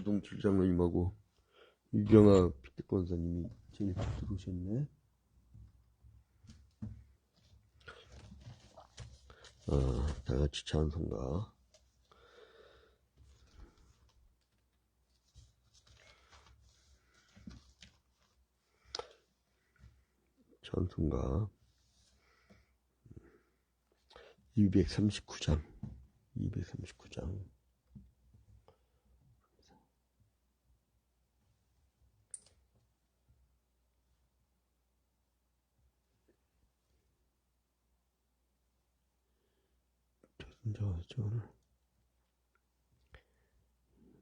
노동철 장로님하고 유경아 피태권사님이 제일 들어오셨네. 다같이 찬송가. 찬송가 239장 239장 저 오늘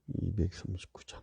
239장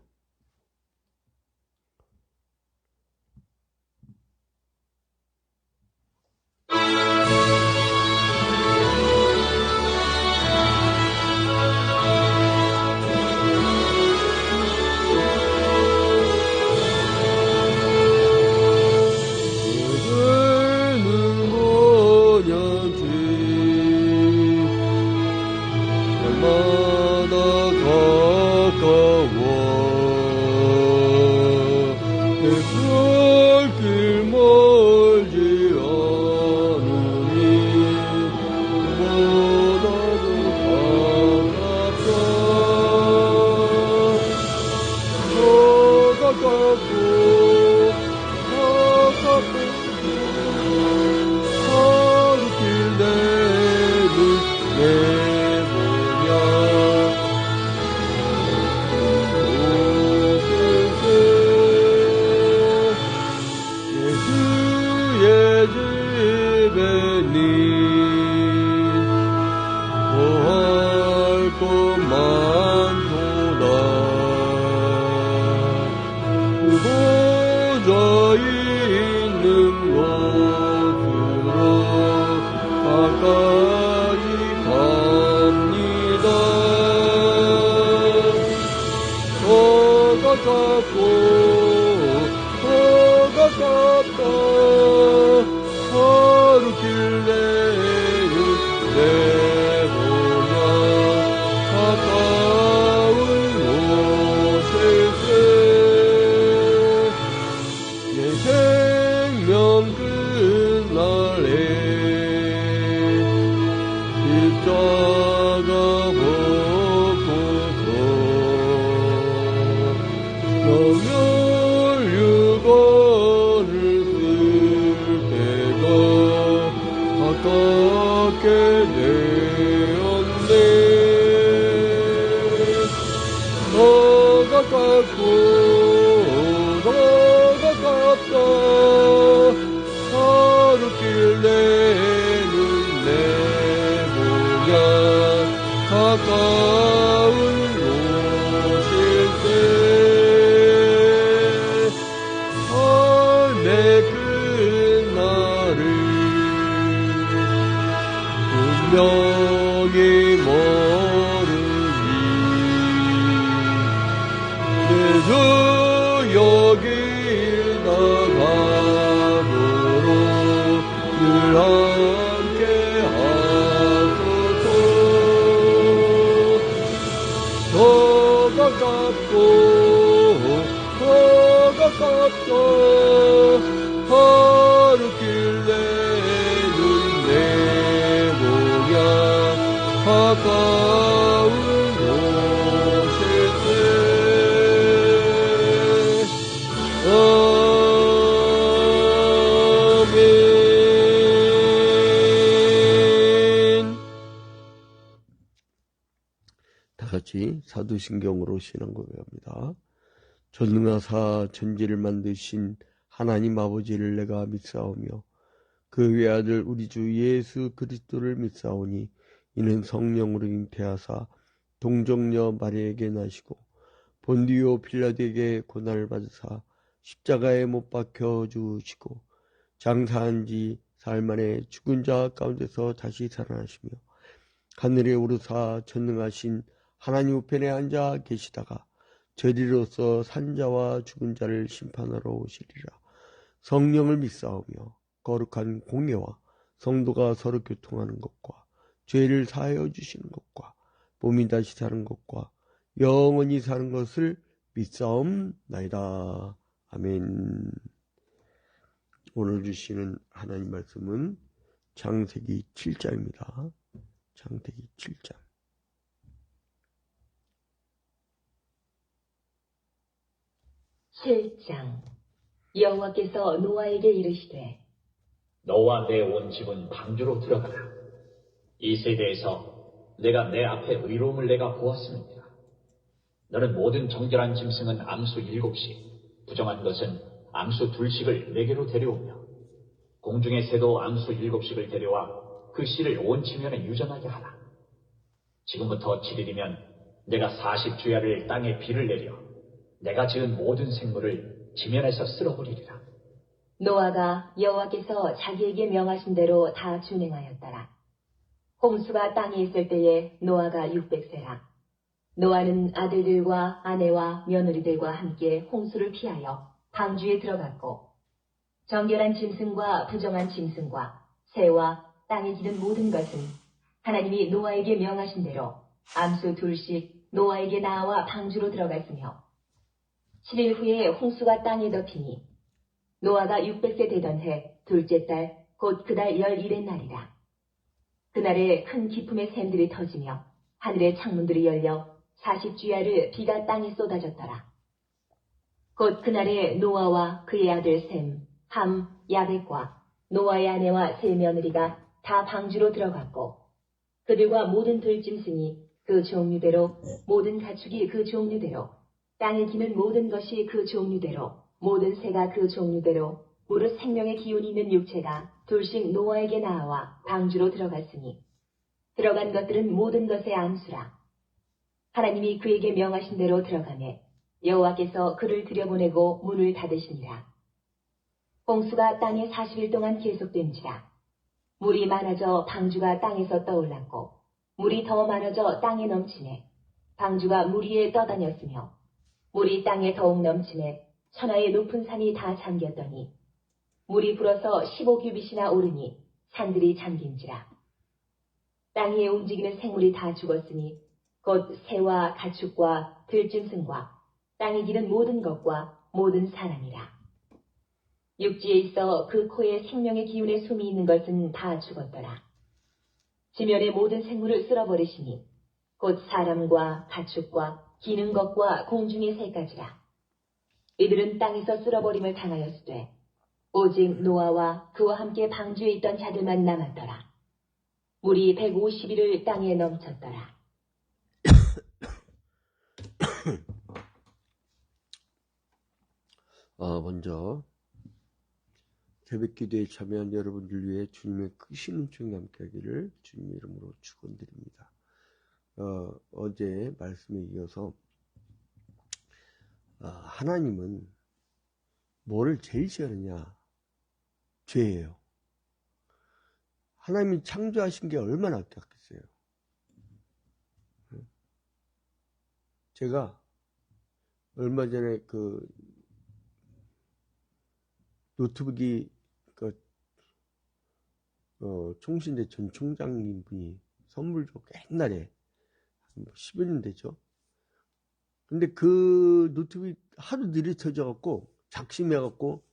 다같이 사도신경으로 신앙 고백합니다. 전능하사 천지를 만드신 하나님 아버지를 내가 믿사오며 그 외아들 우리 주 예수 그리스도를 믿사오니 이는 성령으로 잉태하사 동정녀 마리아에게 나시고 본디오 빌라도에게 고난을 받으사 십자가에 못 박혀 죽으시고 장사한 지 사흘 만에 죽은 자 가운데서 다시 살아나시며 하늘에 오르사 전능하신 하나님 우편에 앉아 계시다가 저리로서 산자와 죽은 자를 심판하러 오시리라. 성령을 믿사오며 거룩한 공예와 성도가 서로 교통하는 것과 죄를 사하여 주시는 것과 몸이 다시 사는 것과 영원히 사는 것을 믿사옵나이다. 아멘. 오늘 주시는 하나님 말씀은 창세기 7장입니다. 창세기 7장. 7장. 여호와께서 노아에게 이르시되 너와 내 온 집은 방주로 들어가라. 이 세대에서 내가 내 앞에 의로움을 내가 보았습니다. 너는 모든 정결한 짐승은 암수 7씩, 부정한 것은 암수 2씩을 내게로 데려오며 공중의 새도 암수 7씩을 데려와 그 씨를 온 지면에 유전하게 하라. 지금부터 7일이면 내가 40주야를 땅에 비를 내려 내가 지은 모든 생물을 지면에서 쓸어버리리라. 노아가 여호와께서 자기에게 명하신 대로 다 준행하였더라. 홍수가 땅에 있을 때에 노아가 600세라. 노아는 아들들과 아내와 며느리들과 함께 홍수를 피하여 방주에 들어갔고 정결한 짐승과 부정한 짐승과 새와 땅에 기는 모든 것은 하나님이 노아에게 명하신 대로 암수 2씩 노아에게 나와 방주로 들어갔으며 7일 후에 홍수가 땅에 덮이니 노아가 600세 되던 해 둘째 달 곧 그달 11의 날이라. 그날에 큰 기품의 샘들이 터지며 하늘의 창문들이 열려 40주야를 비가 땅에 쏟아졌더라. 곧 그날에 노아와 그의 아들 셈, 함, 야벳과 노아의 아내와 세 며느리가 다 방주로 들어갔고 그들과 모든 들짐승이 그 종류대로 모든 가축이 그 종류대로 땅에 기는 모든 것이 그 종류대로 모든 새가 그 종류대로 무릇 생명의 기운이 있는 육체가 2씩 노아에게 나와 방주로 들어갔으니 들어간 것들은 모든 것의 암수라. 하나님이 그에게 명하신 대로 들어가매 여호와께서 그를 들여보내고 문을 닫으시니라. 홍수가 땅에 40일 동안 계속된지라. 물이 많아져 방주가 땅에서 떠올랐고 물이 더 많아져 땅에 넘치네 방주가 물 위에 떠다녔으며 물이 땅에 더욱 넘치네 천하의 높은 산이 다 잠겼더니 물이 불어서 15규빗이나 오르니 산들이 잠긴지라. 땅 위에 움직이는 생물이 다 죽었으니 곧 새와 가축과 들짐승과 땅에 기는 모든 것과 모든 사람이라. 육지에 있어 그 코에 생명의 기운의 숨이 있는 것은 다 죽었더라. 지면의 모든 생물을 쓸어버리시니 곧 사람과 가축과 기는 것과 공중의 새까지라. 이들은 땅에서 쓸어버림을 당하였으되 오직 노아와 그와 함께 방주에 있던 자들만 남았더라. 물이 150일을 땅에 넘쳤더라. 먼저 새벽 기도에 참여한 여러분들 위해 주님의 크신 은총이 함께 하기를 주님 이름으로 축원드립니다. 어제 말씀에 이어서 하나님은 뭐를 제일 싫어하느냐? 죄예요. 하나님이 창조하신 게 얼마나 아꼈겠어요. 제가 얼마 전에 그 노트북이 총신대 전 총장님 분이 선물 줬고 옛날에 10여 년 됐죠. 근데 그 노트북이 하도 느릿해져갖고 작심해갖고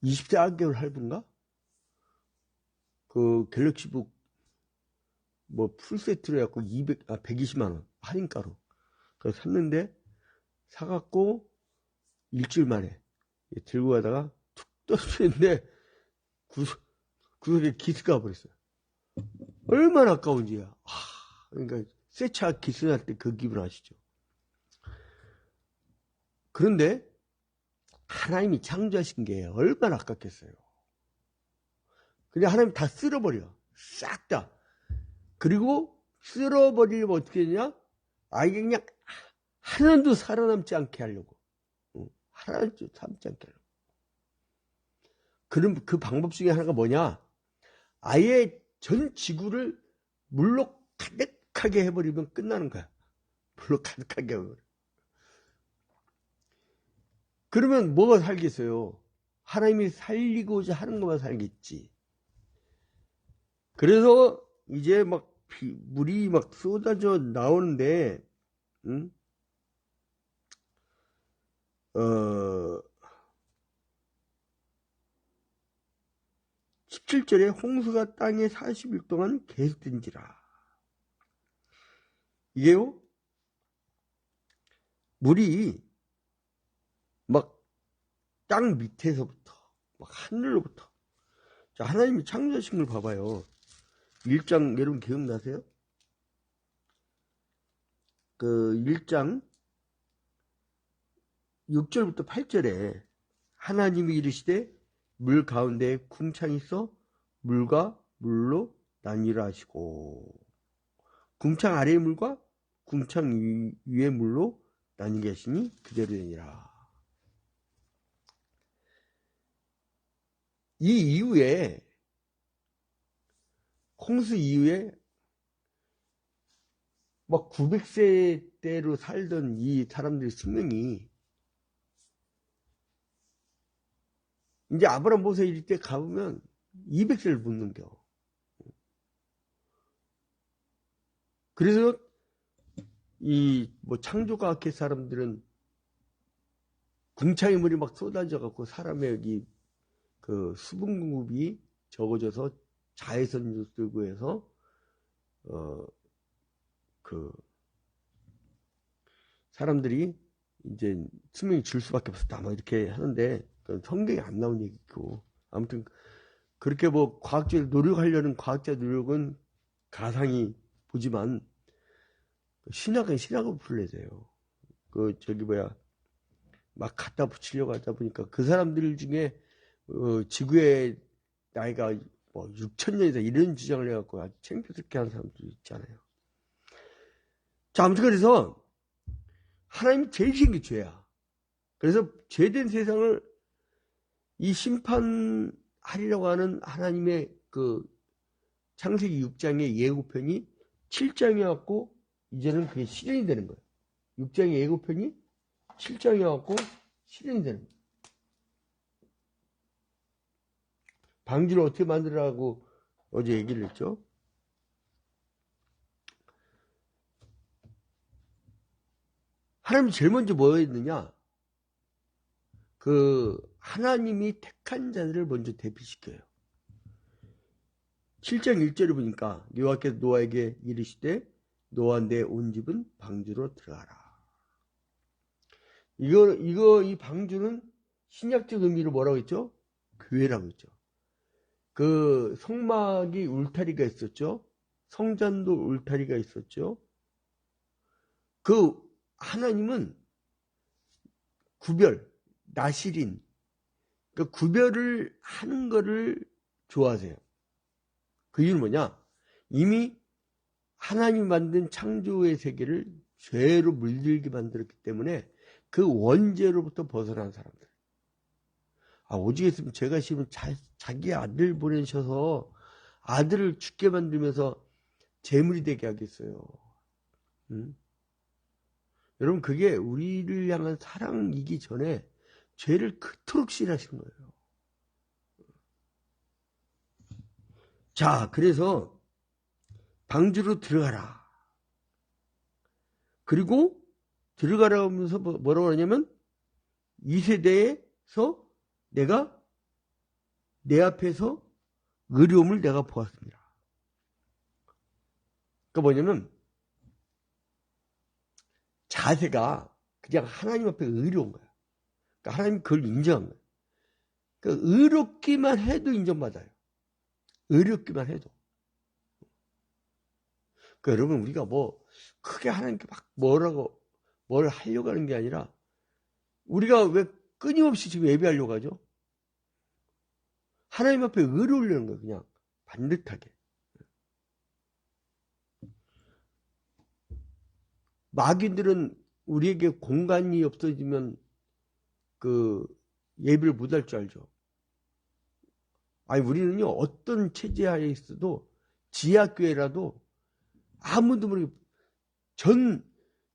24개월 할부인가? 그 갤럭시북 뭐 풀세트로 해갖고 120만원 할인가로 그래서 샀는데 사갖고 일주일 만에 들고 가다가 툭 떨어졌는데 구석에 기스가 버렸어요. 얼마나 아까운지야. 그러니까 새 차 기스 날 때 그 기분 아시죠? 그런데 하나님이 창조하신 게 얼마나 아깝겠어요. 근데 하나님 다 쓸어버려. 싹 다. 그리고 쓸어버리면 어떻게 되냐? 아이게 그냥 하나도 살아남지 않게 하려고. 하나도 살아남지 않게 하려고. 그럼 그 방법 중에 하나가 뭐냐? 아예 전 지구를 물로 가득하게 해버리면 끝나는 거야. 물로 가득하게 해버려. 그러면 뭐가 살겠어요? 하나님이 살리고자 하는 것만 살겠지. 그래서 이제 막 물이 막 쏟아져 나오는데, (17절에) 홍수가 땅에 40일 동안 계속된지라. 이게요, 물이 막 땅 밑에서부터 막 하늘로부터. 자, 하나님이 창조하신 걸 봐봐요. 1장 여러분 기억나세요? 그 1장 6절부터 8절에 하나님이 이르시되 물 가운데 궁창이 있어 물과 물로 나뉘라 하시고, 궁창 아래의 물과 궁창 위의 물로 나뉘게 하시니 그대로 되니라. 이 이후에, 홍수 이후에 막 900세대로 살던 이 사람들의 수명이 이제 아브라함 모세 이럴 때 가보면 200세를 못 넘겨. 그래서 이 뭐 창조과학회 사람들은 궁창의 물이 막 쏟아져 갖고 사람의 여기 그 수분 공급이 적어져서 자외선 들고 해서 그 사람들이 이제 수명이 줄 수밖에 없었다 막 이렇게 하는데, 성경에 안 나온 얘기고, 아무튼 그렇게 뭐 과학적으로 노력하려는 과학자 노력은 가상이 보지만 신학은 신학으로 풀려야 돼요. 그 저기 뭐야 막 갖다 붙이려고 하다 보니까 그 사람들 중에 지구의 나이가 뭐 6,000년이다 이런 주장을 해갖고 아주 창피스럽게 하는 사람들이 있잖아요. 자, 아무튼 그래서 하나님이 제일 싫은 게 죄야. 그래서 죄된 세상을 이 심판하리라고 하는 하나님의 그 창세기 6장의 예고편이 7장에 갖고 이제는 그게 실현이 되는 거예요. 6장의 예고편이 7장에 갖고 실현이 되는 거예요. 방주를 어떻게 만들라고 어제 얘기를 했죠. 하나님이 제일 먼저 뭐 했느냐? 그 하나님이 택한 자들을 먼저 대피시켜요. 7장 1절을 보니까 여호와께서 노아에게 이르시되 노아 내 온 집은 방주로 들어가라. 이 방주는 신약적 의미로 뭐라고 했죠? 교회라고 했죠. 그 성막이 울타리가 있었죠. 성전도 울타리가 있었죠. 그 하나님은 구별, 나실인, 그 구별을 하는 거를 좋아하세요. 그 이유는 뭐냐? 이미 하나님이 만든 창조의 세계를 죄로 물들게 만들었기 때문에 그 원죄로부터 벗어난 사람들. 오직 있으면 죄가 싫으면 자기 아들 보내셔서 아들을 죽게 만들면서 재물이 되게 하겠어요. 여러분, 그게 우리를 향한 사랑이기 전에 죄를 그토록 싫어하신 거예요. 자, 그래서 방주로 들어가라. 그리고 들어가라 하면서 뭐라고 하냐면 이 세대에서 내가 내 앞에서 의로움을 내가 보았습니다. 그러니까 뭐냐면 자세가 그냥 하나님 앞에 의로운 거야. 그러니까 하나님 그걸 인정한 거야. 그러니까 의롭기만 해도 인정받아요. 의롭기만 해도. 그러니까 여러분, 우리가 뭐 크게 하나님께 막 뭘 하려고 하는 게 아니라, 우리가 왜 끊임없이 지금 예배하려고 하죠? 하나님 앞에 의로우려는 거예요. 그냥 반듯하게. 마귀들은 우리에게 공간이 없어지면 그 예배를 못할 줄 알죠. 우리는요, 어떤 체제하에 있어도 지하교회라도 아무도 모르게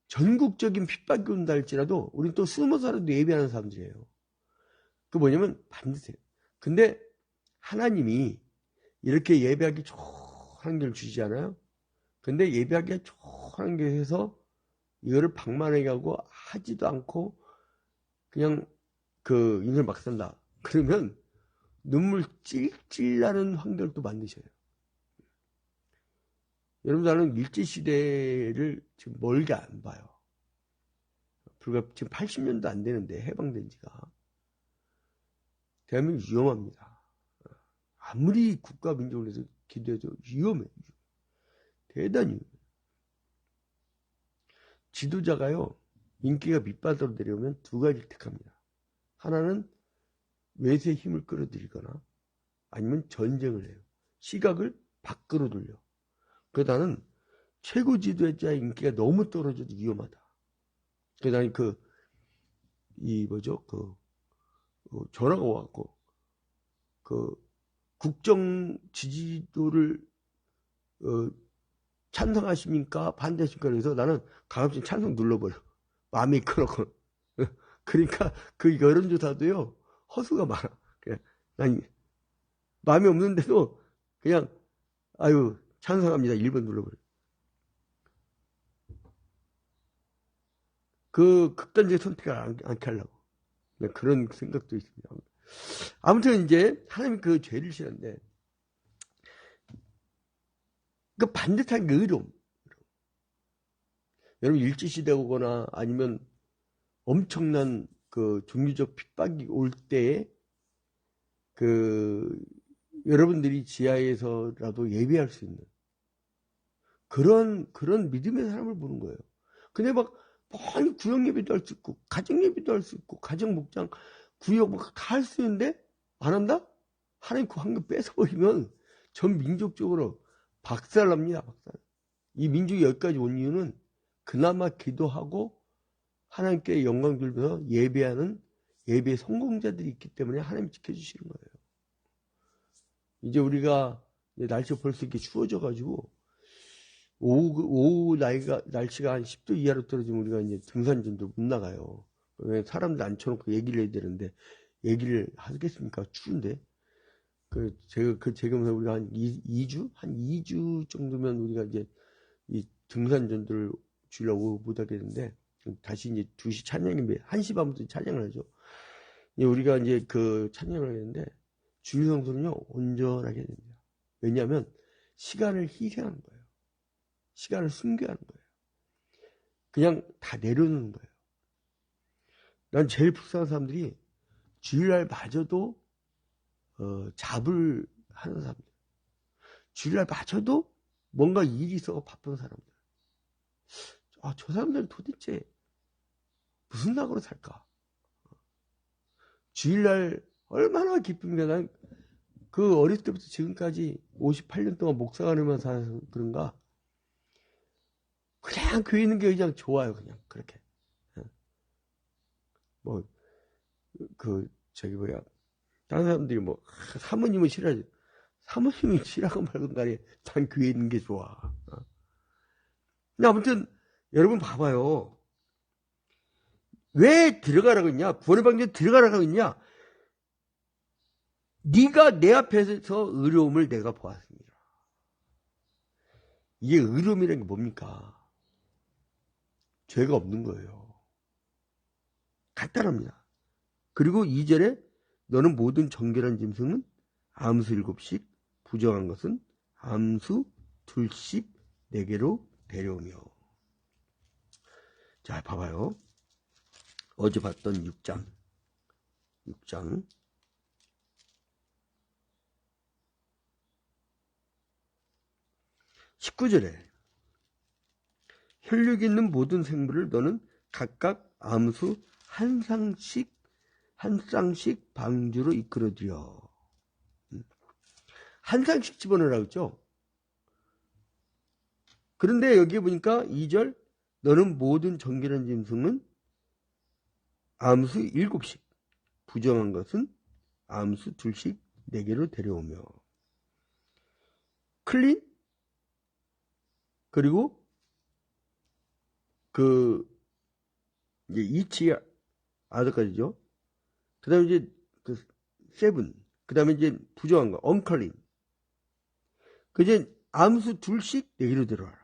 전국적인 핍박이 온다 할지라도 우리는 또 숨어서라도 예배하는 사람들이에요. 그 뭐냐면 반드시. 근데 하나님이 이렇게 예배하기 좋은 걸 주시지 않아요? 근데 예배하기가 좋은 게 해서 이거를 방만하게 하고 하지도 않고 그냥 그 인생을 막 산다. 그러면 눈물 찔찔 나는 환경을 또 만드셔요. 여러분, 나는 일제시대를 지금 멀게 안 봐요. 불과 지금 80년도 안 되는데, 해방된 지가. 대한민국 위험합니다. 아무리 국가 민족을 해서 기도해도 위험해요. 대단히 위험해요. 지도자가요, 인기가 밑바닥으로 내려오면 두 가지를 택합니다. 하나는 외세의 힘을 끌어들이거나 아니면 전쟁을 해요. 시각을 밖으로 돌려. 그래서 나는 최고 지도자의 인기가 너무 떨어져도 위험하다. 그래서 나는 전화가 와갖고, 국정 지지도를, 찬성하십니까? 반대하십니까? 그래서 나는 가급적 찬성 눌러버려. 마음이 이끌어고. 그러니까 그 여론조사도요, 허수가 많아. 그냥, 난 마음이 없는데도 그냥, 찬성합니다. 1번 눌러버려. 그 극단적 선택을 않게 하려고. 그런 생각도 있습니다. 아무튼 이제 하나님 그 죄를 싫어하는데, 그 반듯한 의로움. 여러분, 일제시대 오거나 아니면 엄청난 그 종교적 핍박이 올 때에 여러분들이 지하에서라도 예배할 수 있는 그런 믿음의 사람을 보는 거예요. 근데 막 많이 구역 예배도 할 수 있고 가정 예배도 할 수 있고 가정 목장 구역 막 다 할 수 있는데 안 한다? 하나님 그 환경 뺏어버리면 전 민족적으로 박살납니다. 박살. 이 민족이 여기까지 온 이유는 그나마 기도하고 하나님께 영광 돌면서 예배하는 예배 성공자들이 있기 때문에 하나님 지켜주시는 거예요. 이제 우리가 날씨가 벌써 이렇게 추워져가지고 오후 날씨가 한 10도 이하로 떨어지면 우리가 이제 등산전도 못 나가요. 왜 사람들 앉혀놓고 얘기를 해야 되는데 얘기를 하겠습니까? 추운데. 제가 우리가 한 2주 정도면 우리가 이제 이 등산전들을 주려고 못 하겠는데 다시 이제 2시 찬양이 1시 반부터 찬양을 하죠. 우리가 이제 그 찬양을 하는데 주일 성수는요 온전하게 해야 됩니다. 왜냐하면 시간을 희생하는 거예요. 시간을 순교하는 거예요. 그냥 다 내려놓는 거예요. 난 제일 불쌍한 사람들이 주일날 마저도 잡을 하는 사람들. 주일날 마저도 뭔가 일이 있어 바쁜 사람들. 저 사람들은 도대체 무슨 낙으로 살까? 주일날 얼마나 기쁩니까? 난 그 어릴 때부터 지금까지 58년 동안 목사가면서 살아서 그런가? 그냥 교회 있는 게 그냥 좋아요. 그냥 그렇게. 다른 사람들이 사모님은 싫어하지. 사모님이 싫어하고 말건 간에 난 교회에 있는 게 좋아. 근데 아무튼 여러분 봐봐요. 왜 들어가라고 했냐? 구원의 방전에 들어가라고 했냐? 네가 내 앞에서 의로움을 내가 보았습니다. 이게 의로움이라는 게 뭡니까? 죄가 없는 거예요. 간단합니다. 그리고 2절에 너는 모든 정결한 짐승은 암수 7씩 부정한 것은 암수 2씩 내게로 데려오며. 자, 봐봐요. 어제 봤던 6장 19절에 혈육 있는 모든 생물을 너는 각각 암수 한 쌍씩 방주로 이끌어들여. 한 쌍씩 집어넣으라고 했죠. 그런데 여기 보니까 2절 너는 모든 정결한 짐승은 암수 7씩 부정한 것은 암수 2씩 내게로 데려오며. 클린 그리고 이제 이치 아더까지죠. 그 다음에 이제 세븐. 그 다음에 이제 부정한 거, 언클린. 이제 암수 2씩 내기로 들어와라.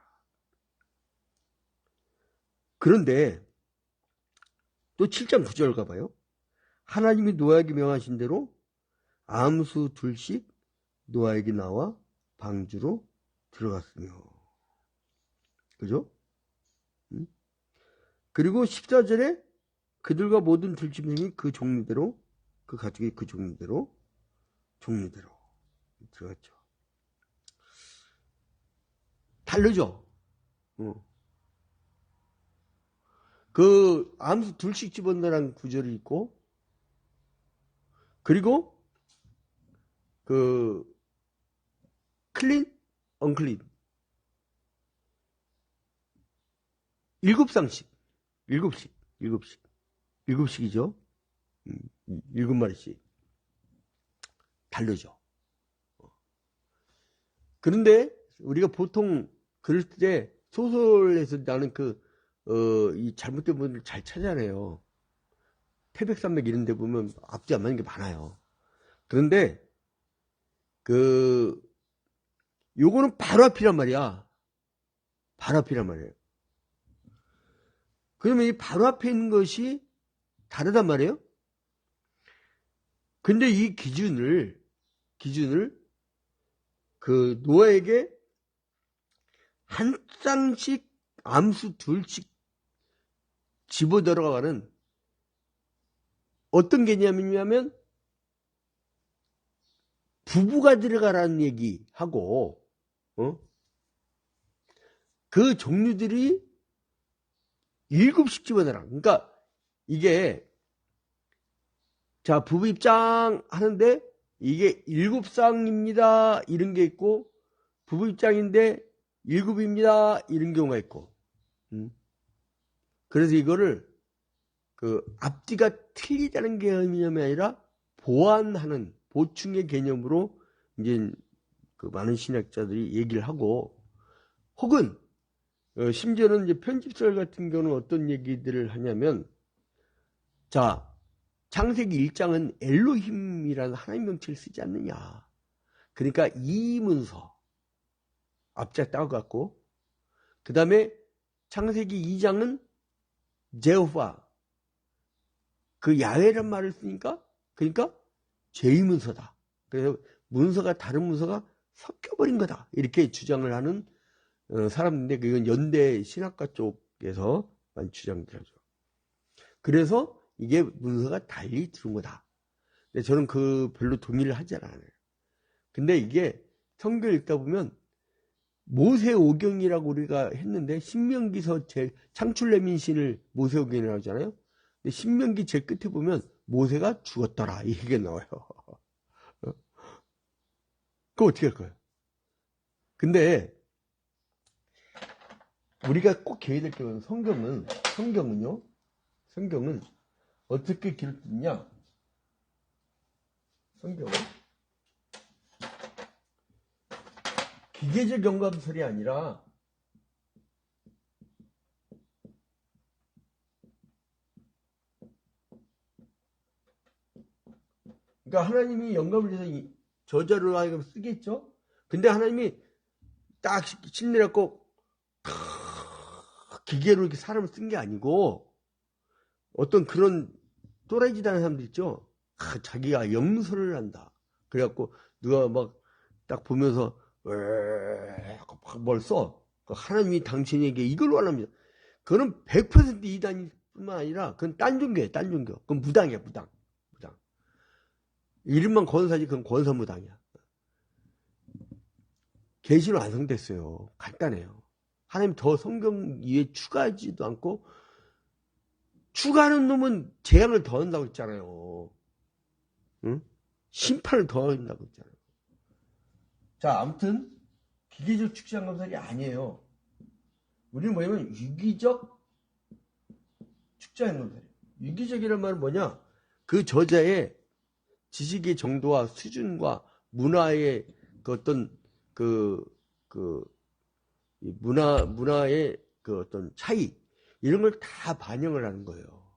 그런데 또 7장 9절 가봐요. 하나님이 노아에게 명하신 대로 암수 둘씩 노아에게 나와 방주로 들어갔으며. 그죠? 그리고 14절에 그들과 모든 들짐승이 그 종류대로, 그 가족이 그 종류대로 들어갔죠. 다르죠? 그 암수 둘씩 집어넣으라는 구절이 있고, 그리고 그 클린, 언클린 7쌍씩 7씩이죠. 7마리씩 다르죠. 그런데 우리가 보통 그럴 때 소설에서 나는 이 잘못된 부분을 잘 찾아내요. 태백산맥 이런 데 보면 앞뒤 안 맞는 게 많아요. 그런데 요거는 바로 앞이란 말이야. 바로 앞이란 말이에요. 그러면 이 바로 앞에 있는 것이 다르단 말이에요. 근데 이 기준을 그 노아에게 한 쌍씩 암수 둘씩 집어 들어가는 어떤 개념이냐면 부부가 들어가라는 얘기하고 그 종류들이 7씩 집어넣어라. 그러니까 이게 자 부부 입장 하는데 이게 7쌍입니다 이런 게 있고 부부 입장인데 7입니다 이런 경우가 있고 그래서 이거를 그 앞뒤가 틀리다는 개념이 아니라 보완하는 보충의 개념으로 이제 그 많은 신학자들이 얘기를 하고 혹은 심지어는 이제 편집설 같은 경우는 어떤 얘기들을 하냐면 자 창세기 1장은 엘로힘이라는 하나님 명칭을 쓰지 않느냐. 그러니까 이 문서 앞자 따갖고 그 다음에 창세기 2장은 제호바 그 야훼란 말을 쓰니까 그러니까 제2 문서다. 그래서 문서가 다른 문서가 섞여버린 거다. 이렇게 주장을 하는 사람인데 그건 연대 신학과 쪽에서 많이 주장되죠. 그래서 이게 문서가 달리 들은 거다. 근데 저는 별로 동의를 하지 않아요. 근데 이게 성경을 읽다 보면 모세오경이라고 우리가 했는데 신명기서 창출레민신을 모세오경이라고 하잖아요. 근데 신명기 제일 끝에 보면 모세가 죽었더라 이게 나와요. 그거 어떻게 할 거예요? 근데 우리가 꼭 기억해야 될 게 성경은 어떻게 기록됐냐? 성경은 기계적 영감설이 아니라 그러니까 하나님이 영감을 해서 저자로 하여금 쓰겠죠? 근데 하나님이 딱 신내갖고 기계로 이렇게 사람을 쓴 게 아니고 어떤 그런 또라이짓 하는 사람들 있죠? 자기가 염소를 한다. 그래갖고 누가 막 딱 보면서 뭘 써. 하나님이 당신에게 이걸 원합니다. 그거는 100% 이단일 뿐만 아니라 그건 딴 종교예요. 딴 종교. 그건 무당이야. 무당. 이름만 권사지 그건 권사무당이야. 계시는 완성됐어요. 간단해요. 하나님 더 성경 위에 추가하지도 않고 추가하는 놈은 재앙을 더한다고 했잖아요. 응? 심판을 더한다고 했잖아요. 자, 아무튼 기계적 축제양감설이 아니에요. 우리는 뭐냐면 유기적 축제양감설이에요. 유기적이란 말은 뭐냐? 그 저자의 지식의 정도와 수준과 문화의 그 어떤 문화의 그 어떤 차이 이런 걸 다 반영을 하는 거예요.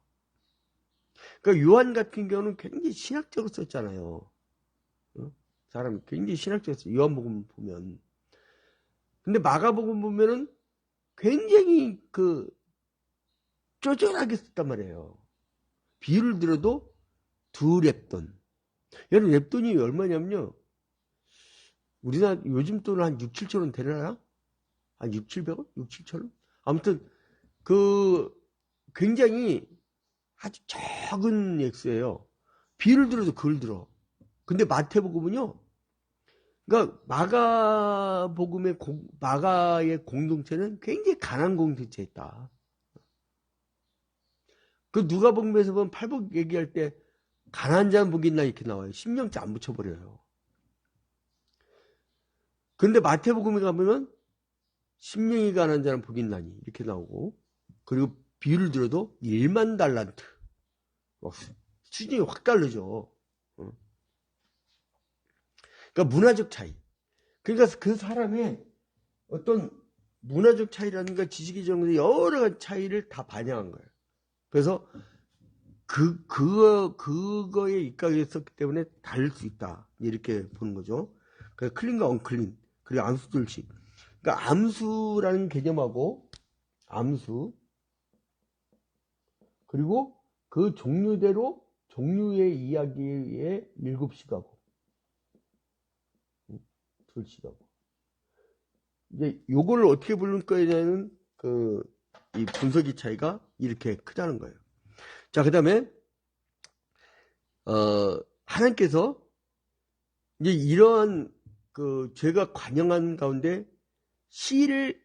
그러니까 요한 같은 경우는 굉장히 신학적으로 썼잖아요. 사람 굉장히 신학적으로 썼어요. 요한복음 보면. 근데 마가복음 보면은 굉장히 쪼잔하게 썼단 말이에요. 비유를 들어도 2렙돈. 여러분, 렙돈이 얼마냐면요. 우리나라 요즘 돈은 한 6, 7천 원 되려나? 한 6, 700원? 6, 7천 원? 아무튼, 굉장히 아주 적은 액수예요. 비를 들어도 그걸 들어. 근데 마태복음은요, 그러니까 마가의 공동체는 굉장히 가난한 공동체였다. 그 누가복음에서 보면 팔복 얘기할 때 가난한 자는 복이 있나 이렇게 나와요. 신명자 안 붙여버려요. 근데 마태복음에 가보면 심령이 가난한 자는 복이 있나니 이렇게 나오고, 그리고 비유를 들어도 1만 달란트. 수준이 확 다르죠. 그러니까 문화적 차이. 그러니까 그 사람의 어떤 문화적 차이라든가 지식의 정도 여러 가지 차이를 다 반영한 거예요. 그래서 그거에 입각했었기 때문에 다를 수 있다. 이렇게 보는 거죠. 그래서 클린과 언클린, 그리고 암수들식. 그러니까 암수라는 개념하고 암수, 그리고 그 종류대로 종류의 이야기에 7시가고 둘시가고. 이제 요거를 어떻게 부를 거냐는 이 분석의 차이가 이렇게 크다는 거예요. 자, 그 다음에 하나님께서 이제 이러한 죄가 관영한 가운데 씨를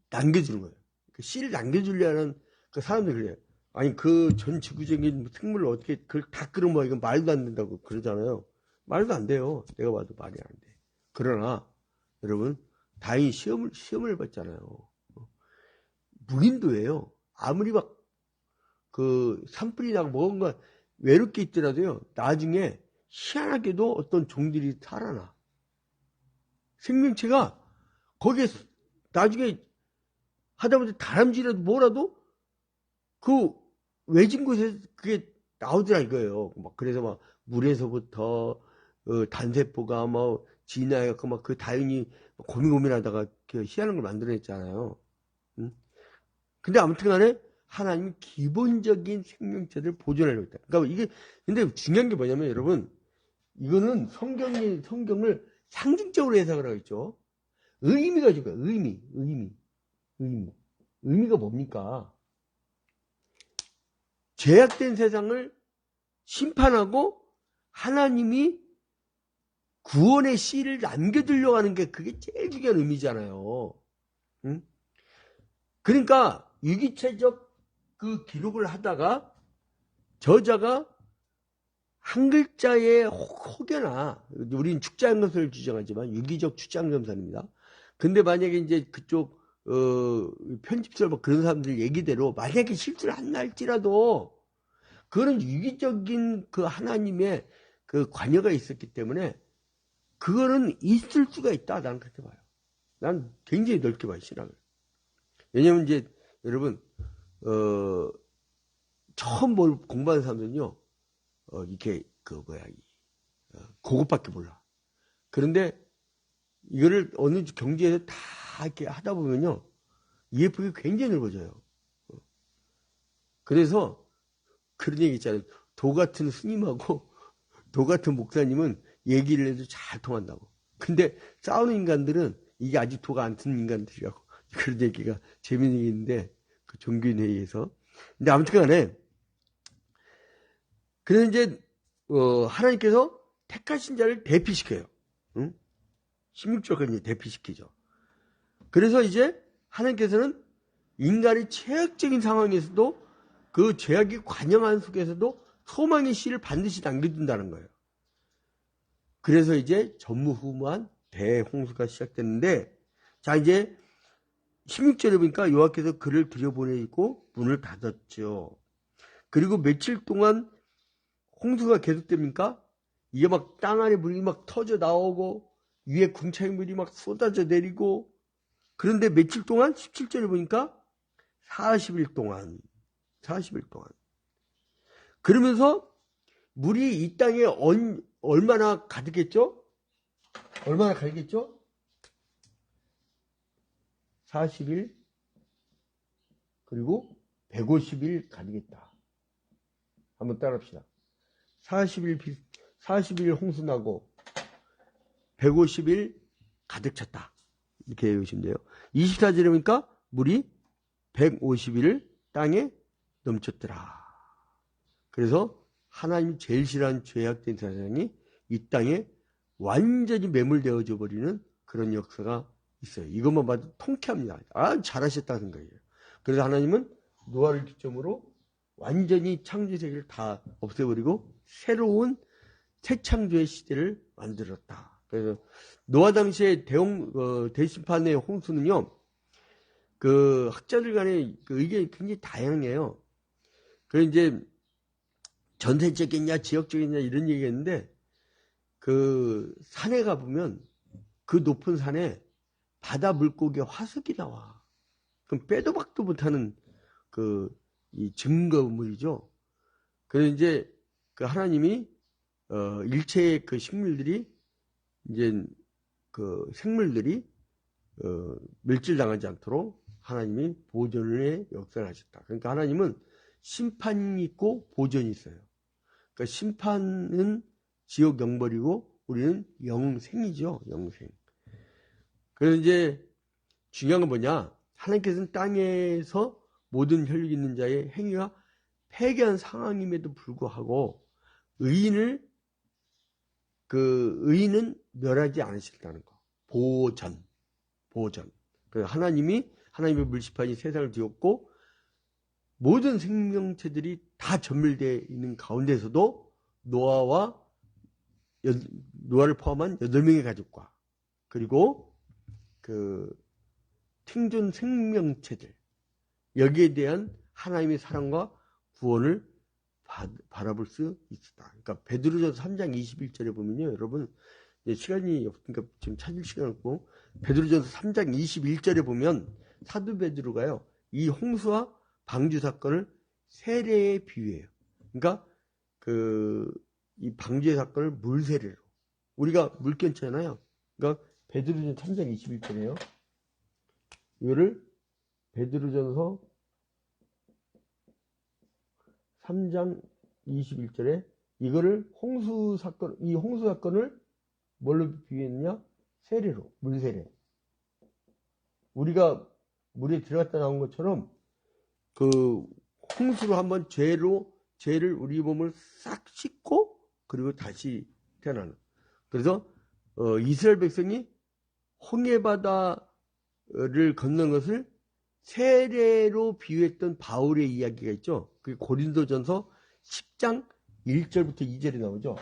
남겨주는 거예요. 그 씨를 남겨주려는 그 사람들이 그래요. 아니, 그 전 지구적인 생물을 어떻게 그걸 다 끌어모아, 이건 말도 안 된다고 그러잖아요. 말도 안 돼요. 내가 봐도 말이 안 돼. 그러나 여러분, 다행히 시험을 봤잖아요. 무인도예요. 아무리 막 산불이 나고 뭔가 외롭게 있더라도요, 나중에 희한하게도 어떤 종들이 살아나. 생명체가 거기에 나중에 하다못해 다람쥐라도 뭐라도 그 외진 곳에 그게 나오더라 이거예요. 막 그래서 막 물에서부터 단세포가 뭐 진화해갖고 막 그 다행히 고민하다가 희한한 걸 만들어냈잖아요. 응? 근데 아무튼간에 하나님이 기본적인 생명체를 보존하려고 했다. 그러니까 이게 근데 중요한 게 뭐냐면 여러분, 이거는 성경을 상징적으로 해석을 하고 있죠. 의미가 중요해요. 의미가 뭡니까? 죄악된 세상을 심판하고 하나님이 구원의 씨를 남겨두려고 하는 게 그게 제일 중요한 의미잖아요. 응? 그러니까 유기체적 그 기록을 하다가 저자가 한 글자의 혹여나, 우리는 축자연금설을 주장하지만 유기적 축자연금설입니다. 근데 만약에 이제 그쪽 편집설 뭐 그런 사람들 얘기대로 만약에 실수를 안 날지라도 그거는 유기적인 그 하나님의 그 관여가 있었기 때문에 그거는 있을 수가 있다. 나는 그렇게 봐요. 난 굉장히 넓게 봐요, 신학을. 왜냐면 이제 여러분 처음 뭘 공부하는 사람들은요, 이렇게 그것밖에 몰라. 그런데 이거를 어느 경지에서 다 이렇게 하다 보면요, 이해폭이 굉장히 넓어져요. 그래서 그런 얘기 있잖아요. 도 같은 스님하고 도 같은 목사님은 얘기를 해도 잘 통한다고. 근데 싸우는 인간들은 이게 아직 도가 안 튼 인간들이라고. 그런 얘기가 재밌는 얘기인데, 그 종교인 회의에서. 근데 아무튼 간에, 그래서 이제, 하나님께서 택하신 자를 대피시켜요. 응? 16절까지 대피시키죠. 그래서 이제 하나님께서는 인간의 최악적인 상황에서도 그 죄악이 관영한 속에서도 소망의 씨를 반드시 남겨둔다는 거예요. 그래서 이제 전무후무한 대홍수가 시작됐는데, 자, 이제 16절에 보니까 여호와께서 그를 들여보내고 문을 닫았죠. 그리고 며칠 동안 홍수가 계속됩니까? 이게 막 땅 안에 물이 막 터져 나오고 위에 궁창의 물이 막 쏟아져 내리고, 그런데 며칠 동안 17절에 보니까 40일 동안 그러면서 물이 이 땅에 얼마나 가득했죠? 40일 그리고 150일 가득했다. 한번 따라합시다. 40일 홍수 나고 150일 가득 찼다. 이렇게 외우시면 돼요. 24절이니까 물이 150일을 땅에 넘쳤더라. 그래서 하나님이 제일 싫어하는 죄악된 세상이 이 땅에 완전히 매몰되어져 버리는 그런 역사가 있어요. 이것만 봐도 통쾌합니다. 아, 잘하셨다는 거예요. 그래서 하나님은 노아를 기점으로 완전히 창조 세계를 다 없애버리고 새로운 새 창조의 시대를 만들었다. 그래서 노아 당시의 대심판의 홍수는요, 그 학자들 간의 그 의견이 굉장히 다양해요. 그래서 이제 전세적이냐 지역적이냐 이런 얘기했는데, 그 산에 가보면 그 높은 산에 바다 물고기의 화석이 나와. 그럼 빼도 박도 못하는 이 증거물이죠. 그래서 이제 그 하나님이 일체의 그 식물들이 이제 그 생물들이 멸질당하지 않도록 하나님이 보존의 역사를 하셨다. 그러니까 하나님은 심판이 있고 보존이 있어요. 그러니까 심판은 지옥 영벌이고 우리는 영생이죠. 영생. 그래서 이제 중요한 건 뭐냐? 하나님께서는 땅에서 모든 혈육 있는 자의 행위가 폐기한 상황임에도 불구하고 의인은 멸하지 않으셨다는 거. 보전. 그래서 하나님의 물심판이 세상을 뒤엎고 모든 생명체들이 다 전멸되어 있는 가운데서도 노아를 포함한 8명의 가족과 그리고 그 생존 생명체들, 여기에 대한 하나님의 사랑과 구원을 바라볼 수 있었다. 그러니까 베드로전서 3장 21절에 보면요, 여러분 시간이 없으니까 지금 찾을 시간 없고 베드로전서 3장 21절에 보면 사도 베드로가요, 이 홍수와 방주 사건을 세례에 비유해요. 그러니까 이 방주의 사건을 물세례로, 우리가 물 끊잖아요. 그러니까 베드로전서 3장 21절이에요. 이거를 베드로전서 3장 21절에 이거를 이 홍수 사건을 뭘로 비유했느냐? 세례로, 물세례. 우리가 물에 들어갔다 나온 것처럼 그 홍수로 한번 죄를 우리 몸을 싹 씻고 그리고 다시 태어나는. 그래서 이스라엘 백성이 홍해바다를 건넌 것을 세례로 비유했던 바울의 이야기가 있죠. 그게 고린도전서 10장 1절부터 2절에 나오죠.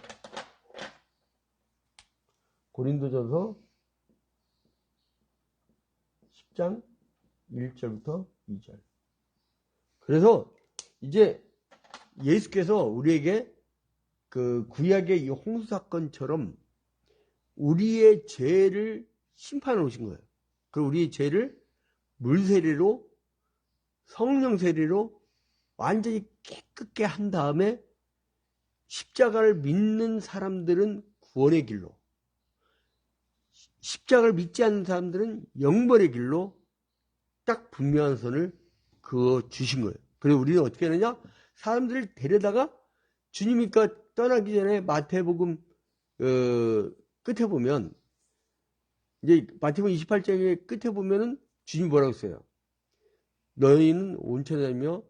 고린도전서 10장 1절부터 2절. 그래서 이제 예수께서 우리에게 그 구약의 이 홍수 사건처럼 우리의 죄를 심판해 오신 거예요. 그리고 우리의 죄를 물세례로, 성령 세례로 완전히 깨끗게 한 다음에 십자가를 믿는 사람들은 구원의 길로, 십자가를 믿지 않는 사람들은 영벌의 길로 딱 분명한 선을 그어 주신 거예요. 그래서 우리는 어떻게 하느냐? 사람들을 데려다가 주님이 떠나기 전에 마태복음 끝에 보면, 이제 마태복음 28장의 끝에 보면은 주님이 뭐라고 했어요? 너희는 온천에 다니며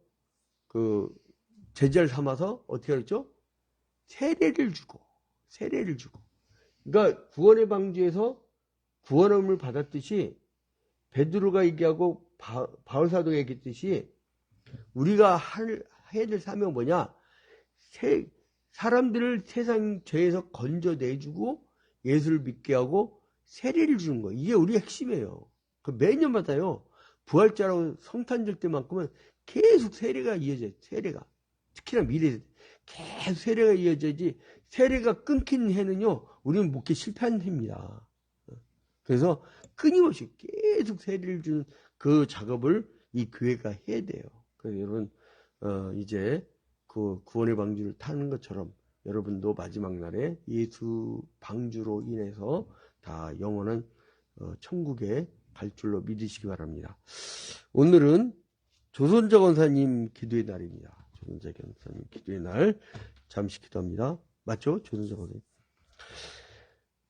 제자를 삼아서 어떻게 하랬죠? 세례를 주고. 그러니까 구원의 방주에서 구원함을 받았듯이 베드로가 얘기하고 바울 사도가 얘기했듯이 우리가 해야 될 사명은 뭐냐? 사람들을 세상 죄에서 건져내주고 예수를 믿게 하고 세례를 주는 거예요. 이게 우리의 핵심이에요. 매년마다요, 부활절하고 성탄절 때만큼은 계속 세례가 이어져요. 세례가. 특히나 미래에 계속 세례가 이어져야지, 세례가 끊긴 해는요, 우리는 목회 실패한 해입니다. 그래서 끊임없이 계속 세례를 주는 그 작업을 이 교회가 해야 돼요. 그래서 여러분, 이제 그 구원의 방주를 타는 것처럼 여러분도 마지막 날에 예수 방주로 인해서 다 영원한 천국에 갈 줄로 믿으시기 바랍니다. 오늘은 조선자 권사님 기도의 날입니다. 조선자 권사님 기도의 날 잠시 기도합니다. 맞죠? 조선자권사.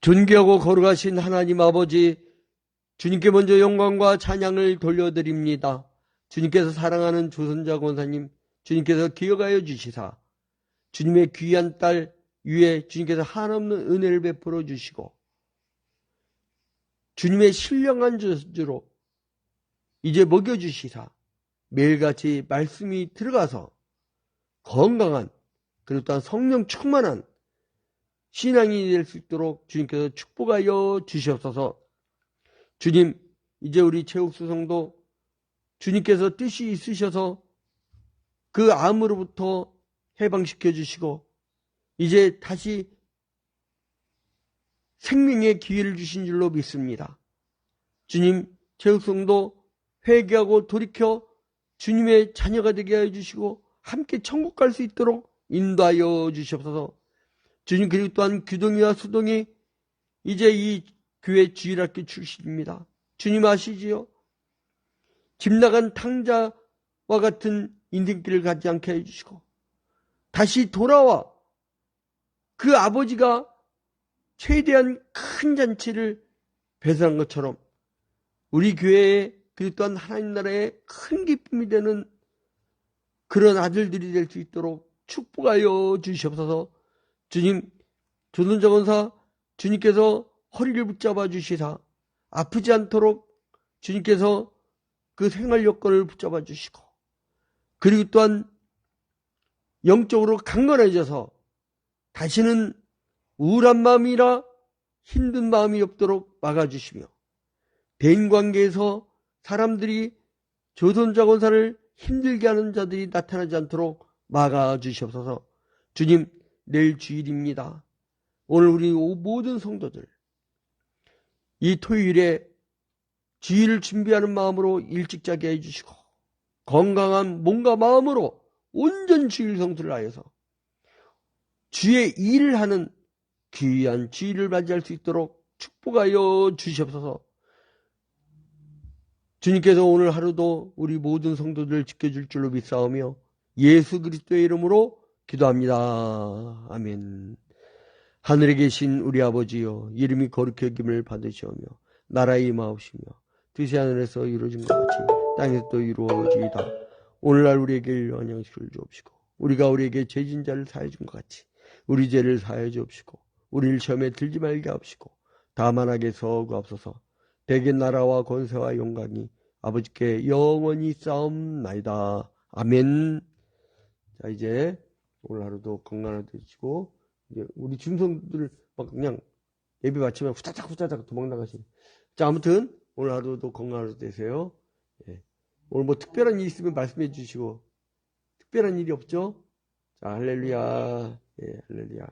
존귀하고 거룩하신 하나님 아버지, 주님께 먼저 영광과 찬양을 돌려드립니다. 주님께서 사랑하는 조선자 권사님, 주님께서 기억하여 주시사 주님의 귀한 딸 위에 주님께서 한없는 은혜를 베풀어 주시고 주님의 신령한 저주로 이제 먹여주시사 매일같이 말씀이 들어가서 건강한 그리고 또한 성령 충만한 신앙이 될 수 있도록 주님께서 축복하여 주시옵소서. 주님, 이제 우리 최욱수 성도 주님께서 뜻이 있으셔서 그 암으로부터 해방시켜 주시고 이제 다시 생명의 기회를 주신 줄로 믿습니다. 주님, 최욱수 성도 회개하고 돌이켜 주님의 자녀가 되게 하여 주시고 함께 천국 갈 수 있도록 인도하여 주시옵소서. 주님, 그리고 또한 규동이와 수동이 이제 이 교회 주일학교 출신입니다. 주님 아시지요? 집 나간 탕자와 같은 인생길을 가지 않게 해주시고 다시 돌아와 그 아버지가 최대한 큰 잔치를 배설한 것처럼 우리 교회에 그리고 또한 하나님 나라에 큰 기쁨이 되는 그런 아들들이 될 수 있도록 축복하여 주시옵소서. 주님, 조선자 권사 주님께서 허리를 붙잡아 주시사 아프지 않도록 주님께서 그 생활 여건을 붙잡아 주시고 그리고 또한 영적으로 강건해져서 다시는 우울한 마음이라 힘든 마음이 없도록 막아주시며 대인관계에서 사람들이 조선자 권사를 힘들게 하는 자들이 나타나지 않도록 막아주시옵소서. 주님, 내일 주일입니다. 오늘 우리 모든 성도들 이 토요일에 주일을 준비하는 마음으로 일찍 자게 해주시고 건강한 몸과 마음으로 온전 주일 성수를 하여서 주의 일을 하는 귀한 주일을 맞이할 수 있도록 축복하여 주시옵소서. 주님께서 오늘 하루도 우리 모든 성도들을 지켜줄 줄로 믿사오며 예수 그리스도의 이름으로 기도합니다. 아멘. 하늘에 계신 우리 아버지여, 이름이 거룩히 여김을 받으시오며 나라의 임하옵시며 뜻이 하늘에서 이루어진 것 같이 땅에서도 이루어지이다. 오늘날 우리에게 일용할 양식을 주옵시고 우리가 우리에게 죄진 자를 사하여 준 것 같이 우리 죄를 사하여 주옵시고 우리를 시험에 들지 말게 하옵시고 다만 악에서 구하옵소서. 대개 나라와 권세와 영광이 아버지께 영원히 싸움나이다. 아멘. 자, 이제 오늘 하루도 건강하게 되시고 이제 우리 중성들 막 그냥 예배 마치면 후다닥 도망나가시네. 자, 아무튼 오늘 하루도 건강하게 되세요. 예. 오늘 뭐 특별한 일 있으면 말씀해 주시고 특별한 일이 없죠? 자, 할렐루야. 예, 할렐루야.